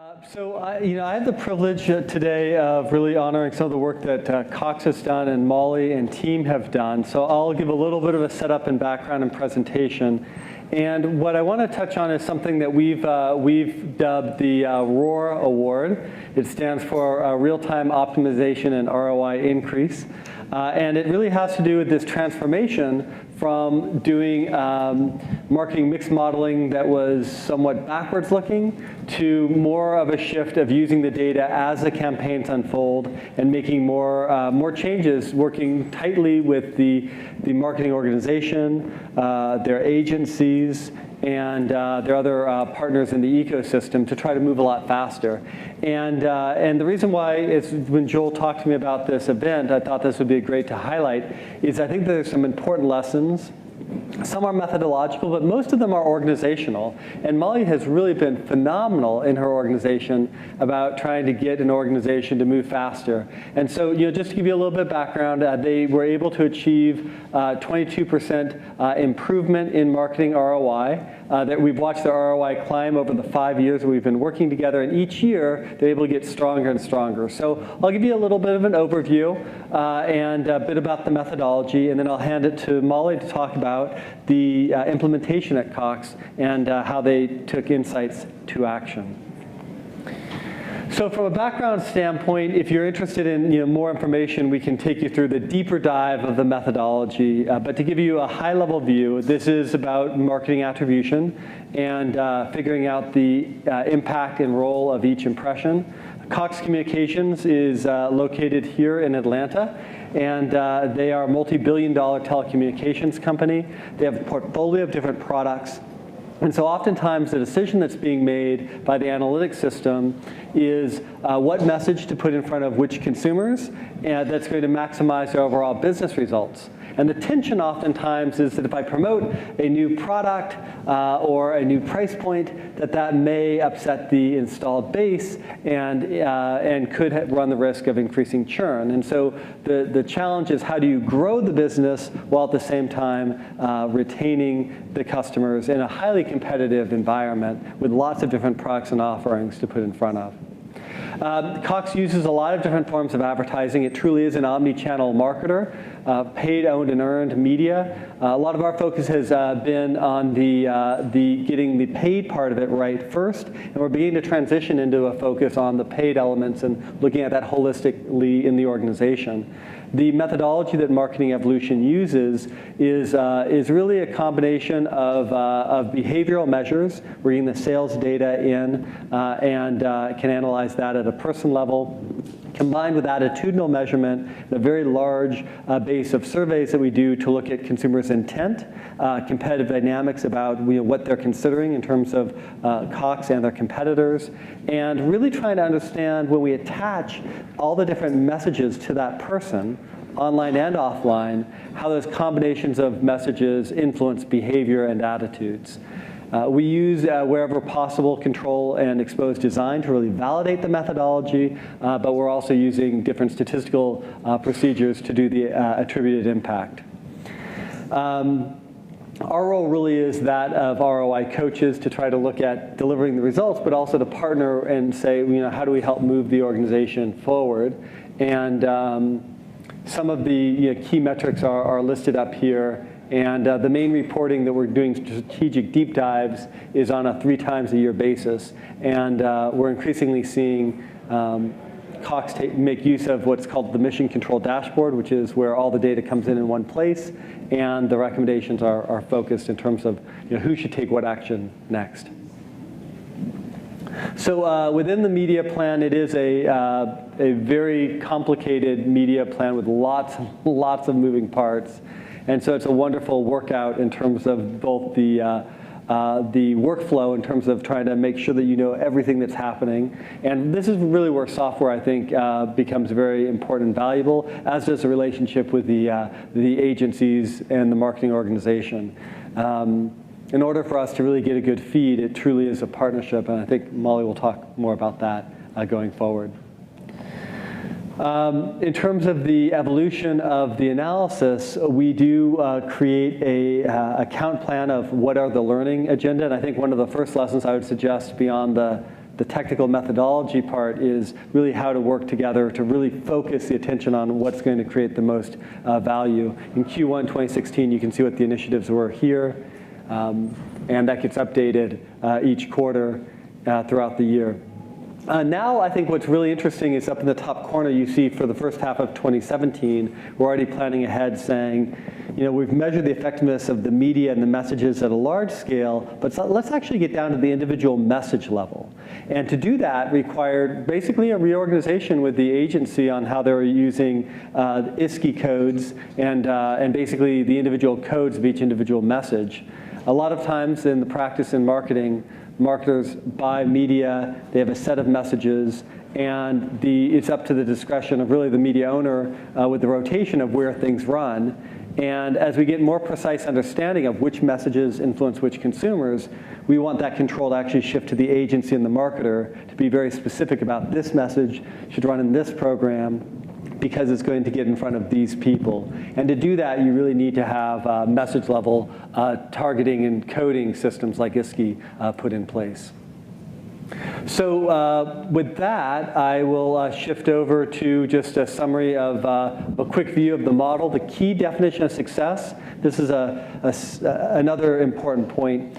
I have the privilege today of really honoring some of the work that Cox has done and Mollie and team have done. So I'll give a little bit of a setup and background and presentation. And what I want to touch on is something that we've dubbed the ROAR Award. It stands for Real-Time Optimization and ROI Increase. And it really has to do with this transformation from doing marketing mix modeling that was somewhat backwards looking to more of a shift of using the data as the campaigns unfold and making more changes, working tightly with the marketing organization, their agencies, and their other partners in the ecosystem to try to move a lot faster. And the reason why is when Joel talked to me about this event, I thought this would be great to highlight, is I think there's some important lessons. Some are methodological, but most of them are organizational. And Mollie has really been phenomenal in her organization about trying to get an organization to move faster. And so, just to give you a little bit of background, they were able to achieve 22% improvement in marketing ROI. That we've watched their ROI climb over the 5 years that we've been working together, and each year they're able to get stronger and stronger. So I'll give you a little bit of an overview and a bit about the methodology, and then I'll hand it to Mollie to talk about the implementation at Cox and how they took insights to action. So from a background standpoint, if you're interested in more information, we can take you through the deeper dive of the methodology. But to give you a high-level view, this is about marketing attribution and figuring out the impact and role of each impression. Cox Communications is located here in Atlanta, and they are a multi-billion-dollar telecommunications company. They have a portfolio of different products. And so oftentimes the decision that's being made by the analytics system is what message to put in front of which consumers, and that's going to maximize their overall business results. And the tension oftentimes is that if I promote a new product or a new price point, that may upset the installed base and could run the risk of increasing churn. And so the challenge is how do you grow the business while at the same time retaining the customers in a highly competitive environment with lots of different products and offerings to put in front of. Cox uses a lot of different forms of advertising. It truly is an omni-channel marketer, paid, owned, and earned media. A lot of our focus has been on the getting the paid part of it right first, and we're beginning to transition into a focus on the paid elements and looking at that holistically in the organization. The methodology that Marketing Evolution uses is really a combination of behavioral measures. We're getting the sales data in and can analyze that at a person level, combined with attitudinal measurement, and a very large base of surveys that we do to look at consumers' intent, competitive dynamics about what they're considering in terms of Cox and their competitors, and really trying to understand when we attach all the different messages to that person, online and offline, how those combinations of messages influence behavior and attitudes. We use, wherever possible, control and expose design to really validate the methodology, but we're also using different statistical procedures to do the attributed impact. Our role really is that of ROI coaches to try to look at delivering the results, but also to partner and say, how do we help move the organization forward? And some of the key metrics are listed up here. And the main reporting that we're doing strategic deep dives is on a 3 times a year basis. And we're increasingly seeing Cox make use of what's called the mission control dashboard, which is where all the data comes in one place, and the recommendations are focused in terms of who should take what action next. So within the media plan, it is a very complicated media plan with lots of moving parts. And so it's a wonderful workout in terms of both the workflow in terms of trying to make sure that you know everything that's happening. And this is really where software, I think, becomes very important and valuable, as does the relationship with the agencies and the marketing organization. In order for us to really get a good feed, it truly is a partnership, and I think Mollie will talk more about that going forward. In terms of the evolution of the analysis, we do create a account plan of what are the learning agenda, and I think one of the first lessons I would suggest beyond the the technical methodology part is really how to work together to really focus the attention on what's going to create the most value. In Q1 2016, you can see what the initiatives were here, and that gets updated each quarter throughout the year. Now I think what's really interesting is up in the top corner you see for the first half of 2017, we're already planning ahead saying, we've measured the effectiveness of the media and the messages at a large scale, but let's actually get down to the individual message level. And to do that required basically a reorganization with the agency on how they were using IIeX codes and basically the individual codes of each individual message. A lot of times in the practice in marketing, marketers buy media, they have a set of messages, and it's up to the discretion of really the media owner with the rotation of where things run. And as we get more precise understanding of which messages influence which consumers, we want that control to actually shift to the agency and the marketer to be very specific about this message should run in this program because it's going to get in front of these people. And to do that, you really need to have message level targeting and coding systems like IIeX put in place. So with that, I will shift over to just a summary of a quick view of the model. The key definition of success, this is another important point,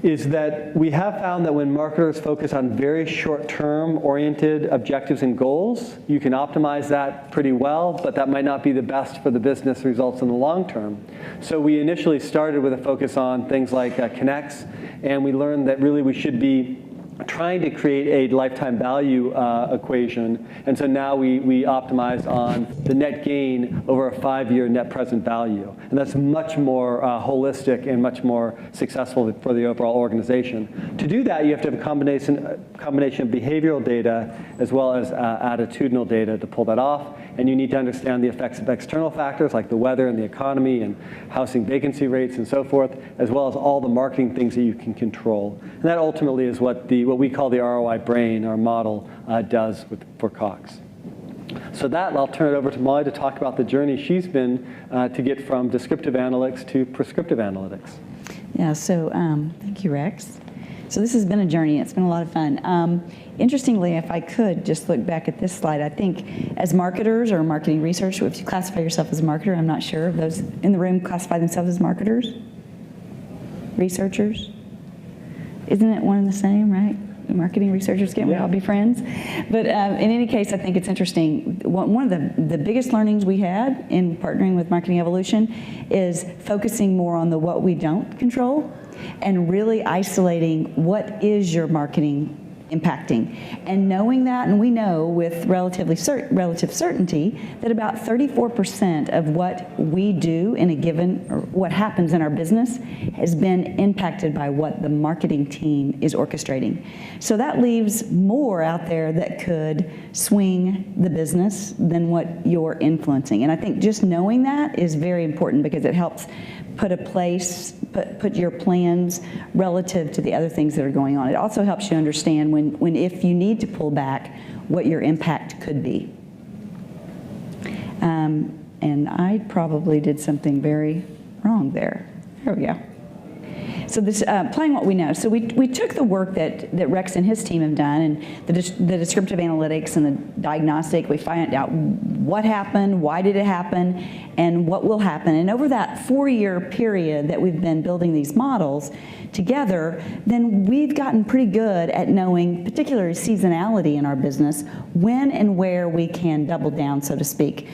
is that we have found that when marketers focus on very short-term oriented objectives and goals, you can optimize that pretty well, but that might not be the best for the business results in the long term. So we initially started with a focus on things like connects, and we learned that really we should be trying to create a lifetime value equation. And so now we optimize on the net gain over a 5-year net present value. And that's much more holistic and much more successful for the overall organization. To do that, you have to have a combination of behavioral data as well as attitudinal data to pull that off. And you need to understand the effects of external factors like the weather and the economy and housing vacancy rates and so forth, as well as all the marketing things that you can control. And that ultimately is what we call the ROI brain, our model, does for Cox. So that, I'll turn it over to Mollie to talk about the journey she's been to get from descriptive analytics to prescriptive analytics. Yeah, so thank you, Rex. So this has been a journey. It's been a lot of fun. Interestingly, if I could just look back at this slide, I think as marketers or marketing researchers, if you classify yourself as a marketer, I'm not sure if those in the room classify themselves as marketers, researchers. Isn't it one and the same, right? Marketing researchers, can't we all be friends? But in any case, I think it's interesting. One of the biggest learnings we had in partnering with Marketing Evolution is focusing more on the what we don't control and really isolating what is your marketing impacting. And knowing that, and we know with relative certainty that about 34% of what we do in a given, or what happens in our business has been impacted by what the marketing team is orchestrating. So that leaves more out there that could swing the business than what you're influencing. And I think just knowing that is very important because it helps put your plans relative to the other things that are going on. It also helps you understand when if you need to pull back, what your impact could be. And I probably did something very wrong there. There we go. So this, applying what we know. So we took the work that Rex and his team have done, and the descriptive analytics and the diagnostic. We find out what happened, why did it happen, and what will happen. And over that 4-year period that we've been building these models together, then we've gotten pretty good at knowing, particularly seasonality in our business, when and where we can double down, so to speak,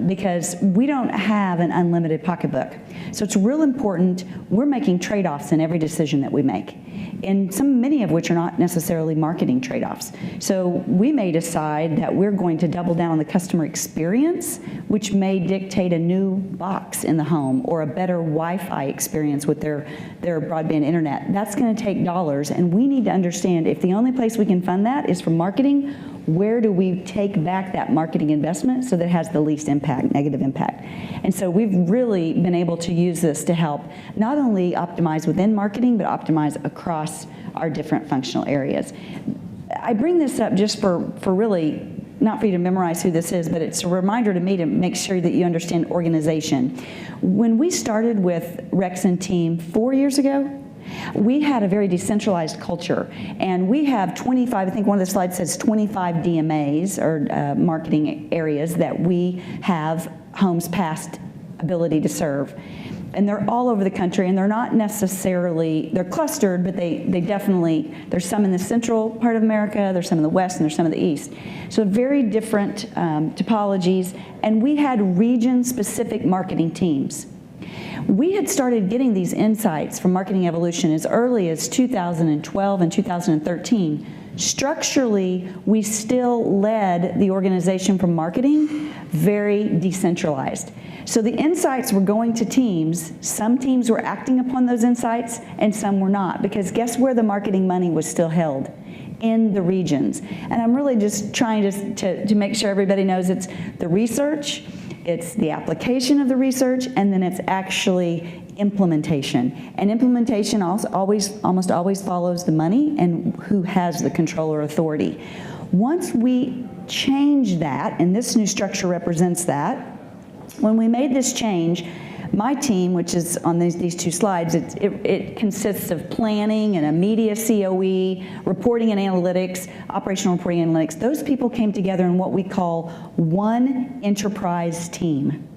because we don't have an unlimited pocketbook. So it's real important we're making trade-offs in every decision that we make, and many of which are not necessarily marketing trade-offs. So we may decide that we're going to double down on the customer experience, which may dictate a new box in the home or a better Wi-Fi experience with their broadband internet. That's going to take dollars, and we need to understand if the only place we can fund that is from marketing, where do we take back that marketing investment so that it has the least impact, negative impact? And so we've really been able to use this to help not only optimize within marketing, but optimize across our different functional areas. I bring this up just for really, not for you to memorize who this is, but it's a reminder to me to make sure that you understand organization. When we started with Rex and team 4 years ago, We had a very decentralized culture, and we have 25, I think one of the slides says 25 DMAs, or marketing areas, that we have homes past ability to serve. And they're all over the country, and they're not necessarily, they're clustered, but they definitely, there's some in the central part of America, there's some in the west, and there's some in the east. So very different topologies, and we had region-specific marketing teams. We had started getting these insights from Marketing Evolution as early as 2012 and 2013. Structurally, we still led the organization from marketing very decentralized. So the insights were going to teams. Some teams were acting upon those insights, and some were not, because guess where the marketing money was still held? In the regions. And I'm really just trying to make sure everybody knows it's the research, it's the application of the research, and then it's actually implementation. And implementation almost always follows the money and who has the control or authority. Once we change that, and this new structure represents that, when we made this change, my team, which is on these two slides, it consists of planning and a media COE, reporting and analytics, operational reporting and analytics. Those people came together in what we call one enterprise team.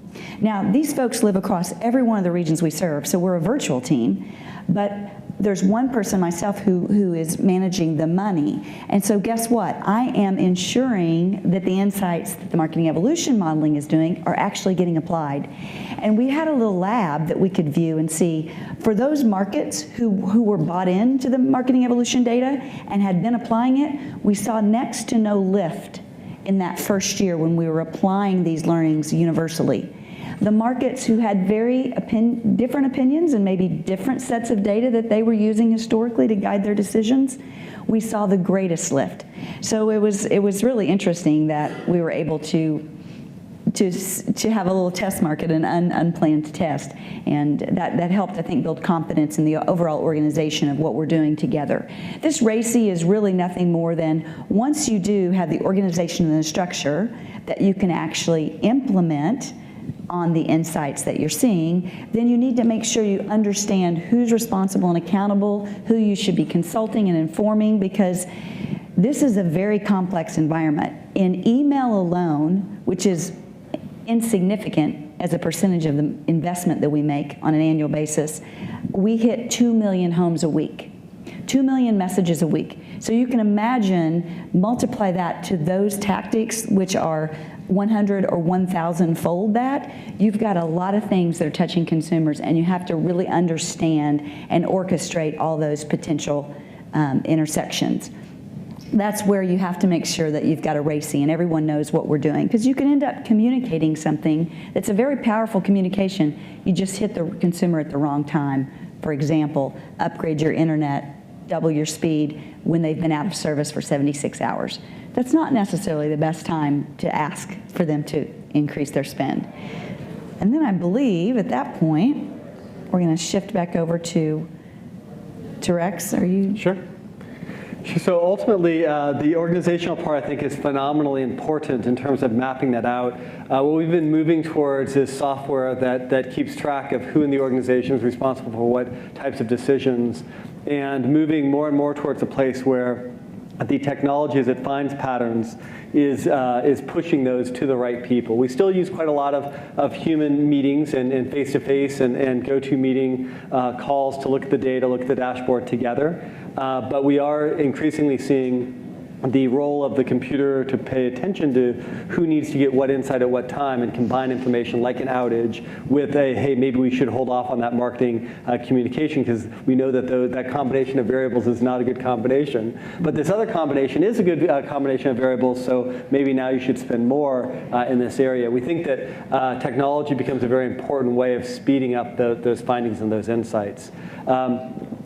Now, these folks live across every one of the regions we serve, so we're a virtual team, but there's one person, myself, who is managing the money. And so guess what? I am ensuring that the insights that the Marketing Evolution modeling is doing are actually getting applied. And we had a little lab that we could view and see for those markets who were bought into the Marketing Evolution data and had been applying it, we saw next to no lift in that first year when we were applying these learnings universally. The markets who had very different opinions and maybe different sets of data that they were using historically to guide their decisions, we saw the greatest lift. So it was really interesting that we were able to have a little test market, an unplanned test, and that helped, I think, build confidence in the overall organization of what we're doing together. This RACI is really nothing more than, once you do have the organization and the structure that you can actually implement on the insights that you're seeing, then you need to make sure you understand who's responsible and accountable, who you should be consulting and informing, because this is a very complex environment. In email alone, which is insignificant as a percentage of the investment that we make on an annual basis, we hit 2 million homes a week, 2 million messages a week. So you can imagine, multiply that to those tactics, which are 100 or 1,000 fold that, you've got a lot of things that are touching consumers, and you have to really understand and orchestrate all those potential intersections. That's where you have to make sure that you've got a RACI and everyone knows what we're doing, because you can end up communicating something that's a very powerful communication. You just hit the consumer at the wrong time. For example, upgrade your internet, double your speed when they've been out of service for 76 hours. That's not necessarily the best time to ask for them to increase their spend. And then I believe at that point, we're going to shift back over to Rex. Are you? Sure. So ultimately, the organizational part, I think, is phenomenally important in terms of mapping that out. What we've been moving towards is software that keeps track of who in the organization is responsible for what types of decisions, and moving more and more towards a place where the technology, as it finds patterns, is pushing those to the right people. We still use quite a lot of human meetings and face-to-face and go-to-meeting calls to look at the data, look at the dashboard together. But we are increasingly seeing the role of the computer to pay attention to who needs to get what insight at what time, and combine information like an outage with a, hey, maybe we should hold off on that marketing communication, because we know that that combination of variables is not a good combination. But this other combination is a good combination of variables, so maybe now you should spend more in this area. We think that technology becomes a very important way of speeding up those findings and those insights.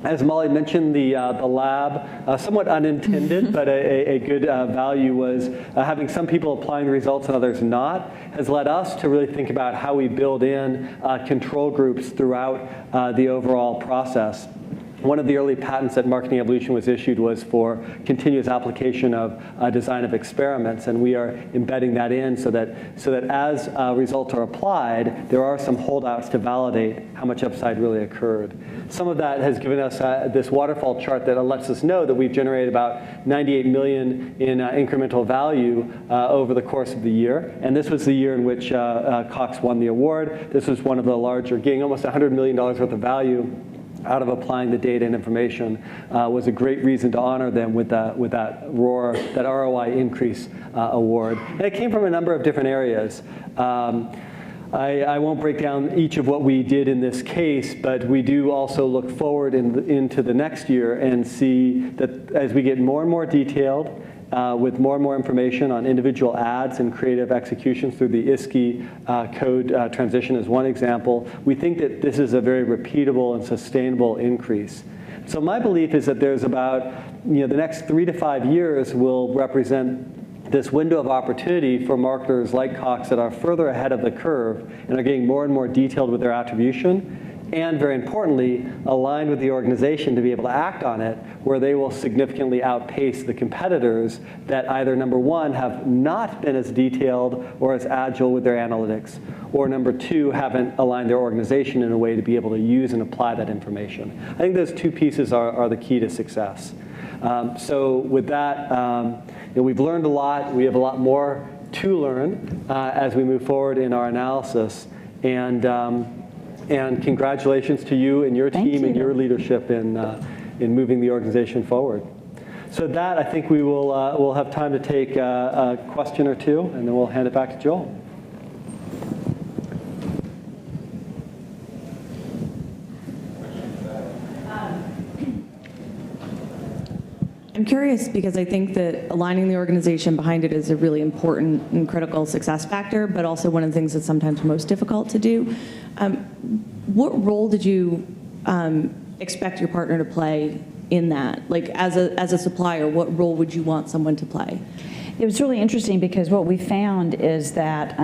As Mollie mentioned, the lab, somewhat unintended, but a good value was having some people applying the results and others not, has led us to really think about how we build in control groups throughout the overall process. One of the early patents that Marketing Evolution was issued was for continuous application of design of experiments, and we are embedding that in so that as results are applied, there are some holdouts to validate how much upside really occurred. Some of that has given us this waterfall chart that lets us know that we've generated about 98 million in incremental value over the course of the year, and this was the year in which Cox won the award. This was one of the larger, getting almost $100 million worth of value out of applying the data and information, was a great reason to honor them with that ROI increase award. And it came from a number of different areas. I won't break down each of what we did in this case, but we do also look forward into the next year and see that as we get more and more detailed, with more and more information on individual ads and creative executions through the IIeX code transition as one example, we think that this is a very repeatable and sustainable increase. So my belief is that there's about, the next 3 to 5 years will represent this window of opportunity for marketers like Cox that are further ahead of the curve and are getting more and more detailed with their attribution, and very importantly, aligned with the organization to be able to act on it, where they will significantly outpace the competitors that either, number one, have not been as detailed or as agile with their analytics, or number two, haven't aligned their organization in a way to be able to use and apply that information. I think those two pieces are the key to success. So with that, we've learned a lot. We have a lot more to learn as we move forward in our analysis. And congratulations to you and your team and your leadership in moving the organization forward. So that, I think we'll have time to take a question or two, and then we'll hand it back to Joel. I'm curious because I think that aligning the organization behind it is a really important and critical success factor, but also one of the things that's sometimes most difficult to do. What role did you expect your partner to play in that? Like as a supplier, what role would you want someone to play? It was really interesting because what we found is that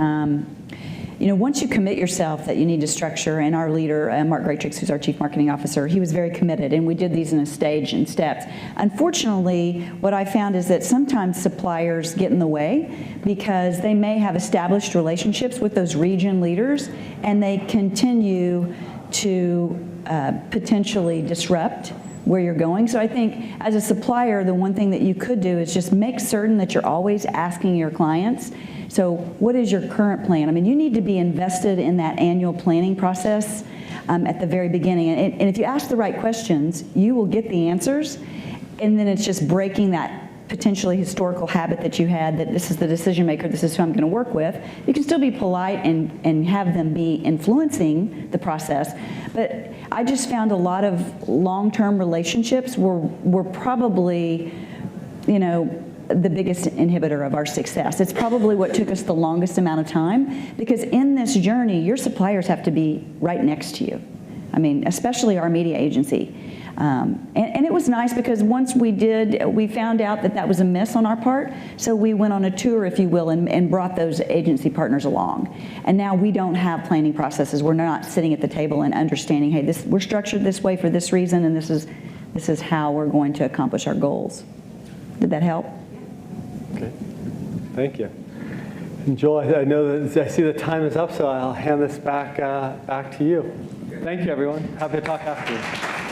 once you commit yourself that you need to structure, and our leader, Mark Greatrix, who's our Chief Marketing Officer, he was very committed, and we did these in a stage and steps. Unfortunately, what I found is that sometimes suppliers get in the way because they may have established relationships with those region leaders, and they continue to potentially disrupt where you're going. So I think as a supplier, the one thing that you could do is just make certain that you're always asking your clients, so what is your current plan? I mean, you need to be invested in that annual planning process at the very beginning. And if you ask the right questions, you will get the answers. And then it's just breaking that potentially historical habit that you had, that this is the decision maker, this is who I'm going to work with. You can still be polite and have them be influencing the process. But I just found a lot of long-term relationships were probably, the biggest inhibitor of our success. It's probably what took us the longest amount of time, because in this journey, your suppliers have to be right next to you. I mean, especially our media agency. And it was nice because once we found out that was a miss on our part, so we went on a tour, if you will, and brought those agency partners along. And now we don't have planning processes. We're not sitting at the table and understanding, hey, we're structured this way for this reason, and this is how we're going to accomplish our goals. Did that help? Okay, thank you. And Joel, I know that I see the time is up, so I'll hand this back to you. Thank you, everyone. Happy to talk afterwards.